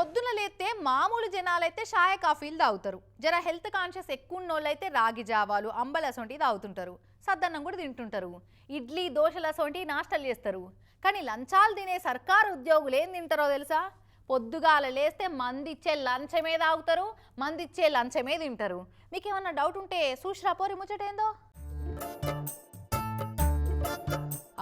పొద్దున లేస్తే మామూలు జనాలైతే చాయ్ కాఫీలు తాగుతారు. జర హెల్త్ కాన్షియస్ ఎక్కువ ఉన్నోళ్ళైతే రాగి జావాలు అంబలి అసొంటి తాగుతుంటారు. సద్దన్నం కూడా తింటుంటారు. ఇడ్లీ దోశలు అసొంటి నాష్టాలు చేస్తారు. కానీ లంచాలు తినే సర్కారు ఉద్యోగులు ఏం తింటారో తెలుసా? పొద్దుగాల లేస్తే మందిచ్చే లంచమే తాగుతారు, మందిచ్చే లంచమే తింటారు. మీకు ఏమన్నా డౌట్ ఉంటే చూసిరా పోరి ముచ్చటేందో.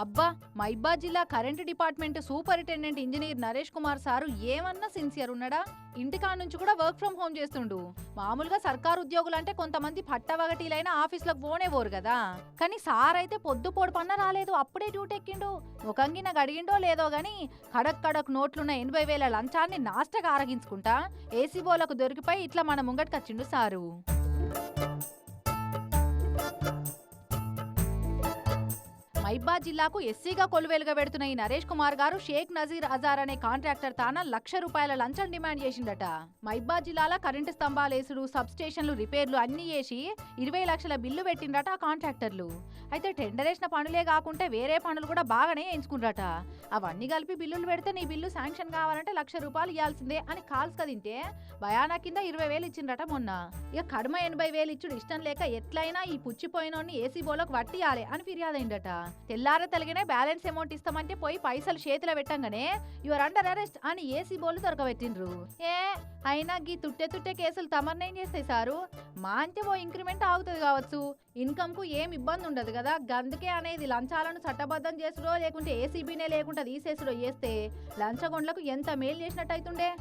అబ్బా, మైబాద్ జిల్లా current department superintendent engineer Naresh Kumar sir ఏమన్నా సిన్సియర్ ఉన్నాడా? ఇంటికాడ నుంచి కూడా వర్క్ ఫ్రం హోమ్ చేస్తుండు. మామూలుగా సర్కారు ఉద్యోగులు అంటే కొంతమంది పట్టవగటీలైన ఆఫీసులకు పోనేవోరు కదా. కానీ సార్ అయితే పొద్దు పొడు పన్న రాలేదు, అప్పుడే డ్యూటీ ఎక్కిండు. ఒకంగిన గడిగిండో లేదో గాని కడక్ కడక్ నోట్లున్న 80,000 లంచాన్ని నాస్టగా ఆరగించుకుంటా ఏసీ బోలకు దొరికిపోయి ఇట్లా మన ముంగట్కొచ్చిండు సారు. మైబాద్ జిల్లాకు ఎస్సీగా కొలువేలుగా పెడుతున్న ఈ నరేష్ కుమార్ గారు షేక్ నజీర్ అజార్ అనే కాంట్రాక్టర్ తాన ₹1,00,000 లంచం డిమాండ్ చేసిండట. మైబాద్ జిల్లాలో కరెంటు స్తంభాలేసుడు, సబ్ స్టేషన్లు రిపేర్లు అన్ని చేసి 20 లక్షల బిల్లు పెట్టిండట ఆ కాంట్రాక్టర్లు. అయితే టెండర్ వేసిన పనులే కాకుండా వేరే పనులు కూడా బాగానే ఎంచుకుంటారట. అవన్నీ కలిపి బిల్లులు పెడితే నీ బిల్లు శాంక్షన్ కావాలంటే ₹1,00,000 ఇవ్వాల్సిందే అని కాల్స్ కదింటే భయానా కింద 20,000 ఇచ్చిండట మొన్న. ఇక కడమ 80,000 ఇచ్చుడు ఇష్టం లేక ఎట్లయినా ఈ పుచ్చిపోయినోన్ని ఏసీ బోలకు వట్టియాలి అని ఫిర్యాదైందట. తెల్లార తలిగినే బ్యాలెన్స్ అమౌంట్ ఇస్తామంటే పోయి పైసలు చేతిలో పెట్టంగానే యువర్ అండర్ అరెస్ట్ అని ఏసీ బోలు దొరకబెట్టిండ్రు. అయినా గీ తుట్టే కేసులు తమర్నేం చేస్తాయి సారు? మా అంటే ఓ ఇంక్రిమెంట్ ఆగుతుంది కావచ్చు, ఇన్కమ్ కు ఏం ఇబ్బంది ఉండదు కదా. గందుకే అనేది లంచాలను చట్టబద్ధం చేసుడో లేకుంటే ఏసీబీనే లేకుండా తీసేసుడో చేస్తే లంచగొండ్లకు ఎంత మేలు చేసినట్టు అవుతుండే.